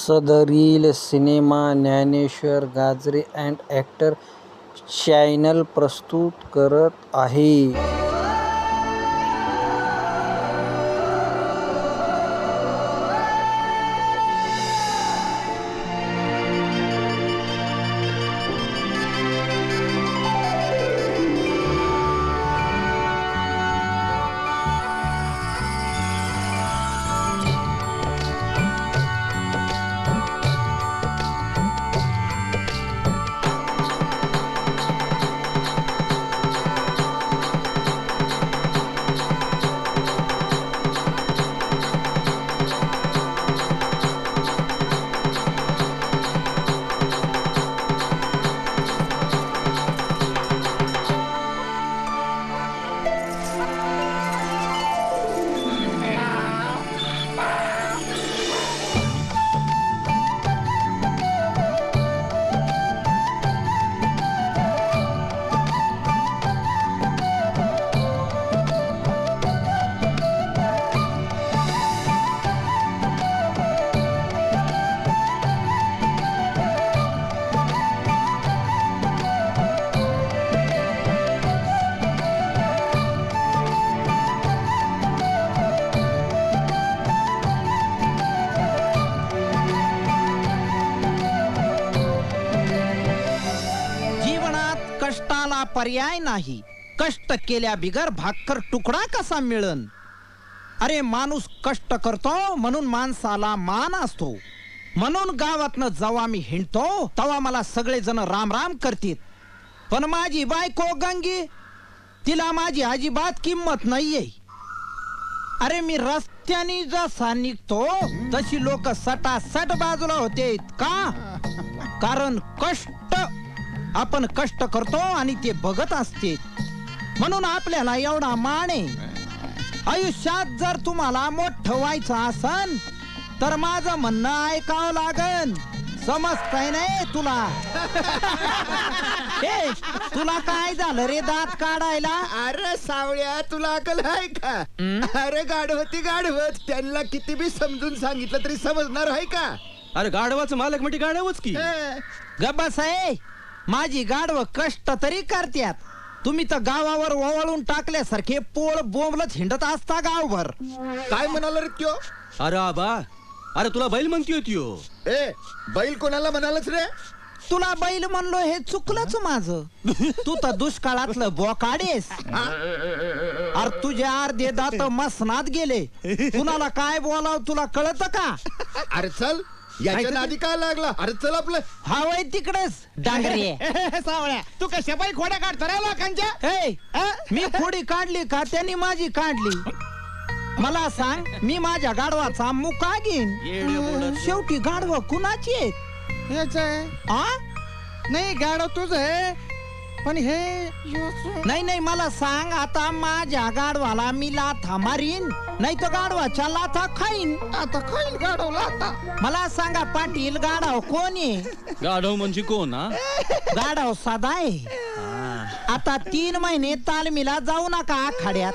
सदरील cinema Dnyaneshwar Gajare and actor channel प्रस्तुत करत आहे. कष्टाला पर्याय नाही. कष्ट केल्या बिगर भाकर तुकडा कसा मिळन. अरे माणूस कष्ट करतो म्हणून माणसाला मान असतो. म्हणून गावातनं जेव्हा मी हिंडतो तेव्हा मला सगळेजण राम राम करतील. पण माझी बायको गंगी, तिला माझी अजिबात किंमत नाहीये. अरे मी रस्त्याने जसा निघतो तशी लोक सटासट बाजूला होते. का? कारण कष्ट आपण कष्ट करतो आणि ते बघत असते. म्हणून आपल्याला एवढा मान आहे. आयुष्यात जर तुम्हाला मोठं व्हायचं असन तर माझं म्हणणं ऐकावं लागन. समजतंय नाही तुला? ए, तुला काय झालं रे दात काढायला? अरे सावळ्या, तुला अकल आहे का? अरे गाढवती गाढवत, त्यांना किती बी समजून सांगितलं तरी समजणार आहे का? अरे गाढवाचं मालक म्हणजे गाढवच की. गबस आहे. माझी गाढव कष्ट तरी करत्यात. तुम्ही तर गावावर ओवाळून टाकल्यासारखे पोळ बोंबलत हिंडत असता गावभर. काय म्हणाला रे त्यो? अरे आबा, अरे तुला बैल म्हणती होती हो. ए, बैल कोणाला म्हणालच रे? तुला बैल म्हणलो हे चुकलंच माझं. तू तर दुष्काळातलं बोकाडेस. अरे तुझे अर्धे दात मसनात गेले. कुणाला काय बोलाव तुला कळत का? अरे चल, याच्या नादी काय लागला? अरे चल आपलं. हा वय तिकडेच डांगरे. सावळ्या, तू कशा बाई खोड्या काढतो रे लोकांच्या? ए, मी खोडी काढली का त्यांनी माझी काढली? मला सांग, मी माझ्या गाढवाचा मुका घेईन. शेवटी गाढव कुणाची आहेत? हेच आहे. आ? नाही गाडव तुझ आहे, पण हे नाही नाही, मला सांग, आता माझ्या गाढवाला मी लाथा मारीन नाही तर गाढवाच्या लाथा खाईन. आता खाईल गाडवला आता. मला सांगा पाटील, गाढव कोण आहे? गाढव म्हणजे कोण? हा, गाढव साधा आहे. आता 3 महिने तालमीला जाऊ नका आखाड्यात.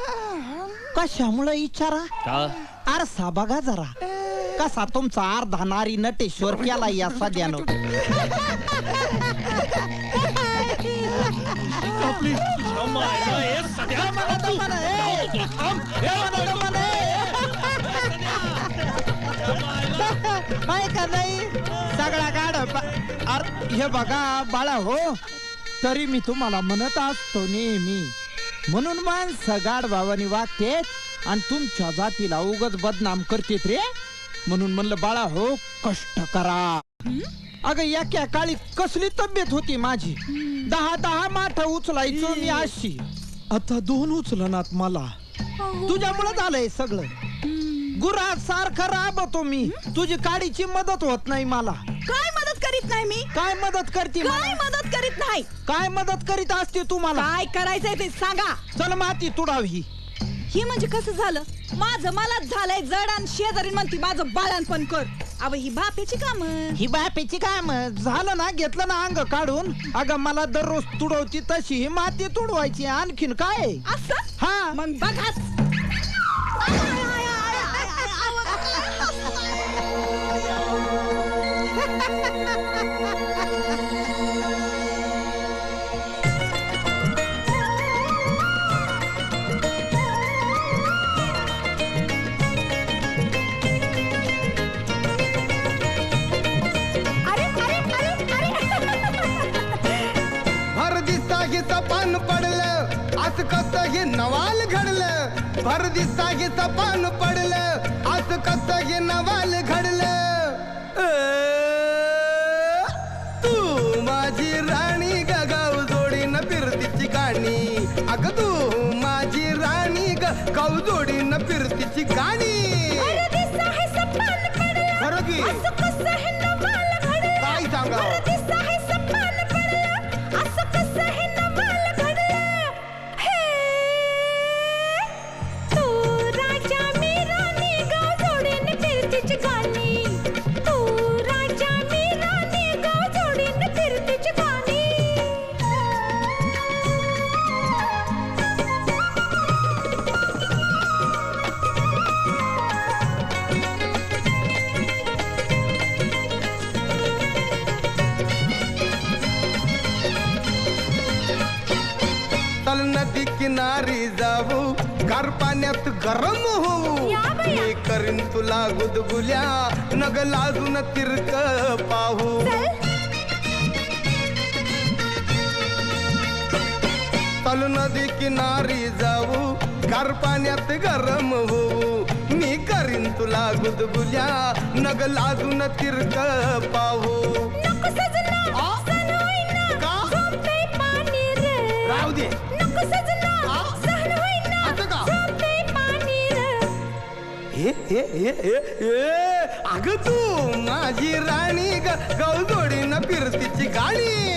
कशामुळे विचारा? का? आरसा बघा जरा कसा तुमचा अर्धा नारी नटेश्वर केला या सध्यानं. का नाही सगळा गाढव. हे बघा बाळा हो, तरी मी तुम्हाला म्हणत असतो नेहमी. म्हणून माणसं गाढवानी वागतेत आणि तुमच्या जातीला उगाच बदनाम करतेत रे. म्हणून म्हणलं बाळा हो, कष्ट करा. अगं एका काळी कसली तब्येत होती माझी. 10 माठ उचलायचो मी अशी. आता 2 उचलनात मला. तुझ्यामुळे झालंय सगळं. गुरा सारखं राबतो मी. तुझी काडीची मदत होत नाही मला. काय मदत करीत नाही मी? काय मदत करते? काय मदत करीत नाही? काय मदत करीत असते तुम्हाला? काय करायचंय ते सांगा. चल माती तुडावी. ही म्हणजे कसं झालं? माझं मलाच झालंय जड आणि शेजारी म्हणती माझं बाळणपण कर. अव ही बापेची काम. ही बापेची काम झालं ना, घेतलं ना अंग काढून. अगं मला दररोज तुडवती तशी ही माती तुडवायची. आणखीन काय? असं? हा, मग बघाच. हे नवाल घडलं भर दिसता हे सपान पडलं असं कसं हे नवाल घडलं तू माझी राणी गाव जोडीन फिरतीची गाणी अगं तू माझी राणी गाव जोडीन फिरतीची गाणी खरं की काय सांगा चल नदी किनारी जाऊ गार पाण्यात गरम होऊ मी करीन तुला गुदगुल्या नग लाजून तिरक पाहू चल नदी किनारी जाऊ गार पाण्यात गरम होऊ मी करीन तुला गुदगुल्या नग लाजून तिरक पाहू राहू दे अग तू माझी राणी गाव जोडीन फिरतीची गाणी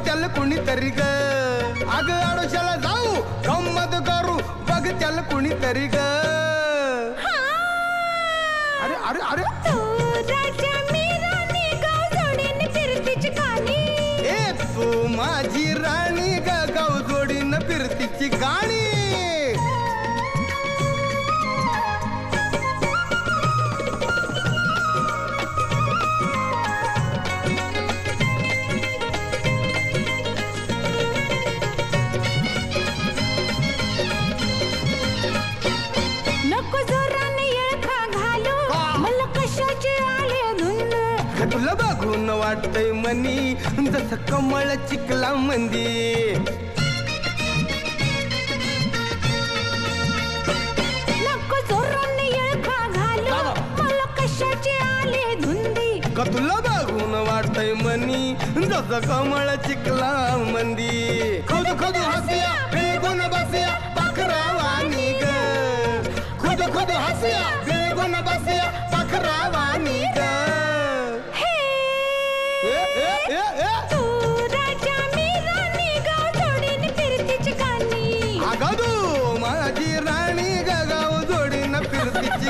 चल कुणीतरी ग अग आडोशाला जाऊ गंमत करू बघ चल कुणीतरी ग अरे अरे अरे ए तू माझी राणी गाव जोडीन फिरतीची गाणी तुला बघून वाटतय मनी जसं कमळ चिकला मंदी तुला बघून वाटतय मनी जसं कमळ चिकला मंदी खुद खुद हसिया बेगुन बसिया पाखरा वाणी ग खुद खुद हसिया बेगुन बसिया पाखरा वाणी ग माझी राणी गाव जोडीन फिरतीची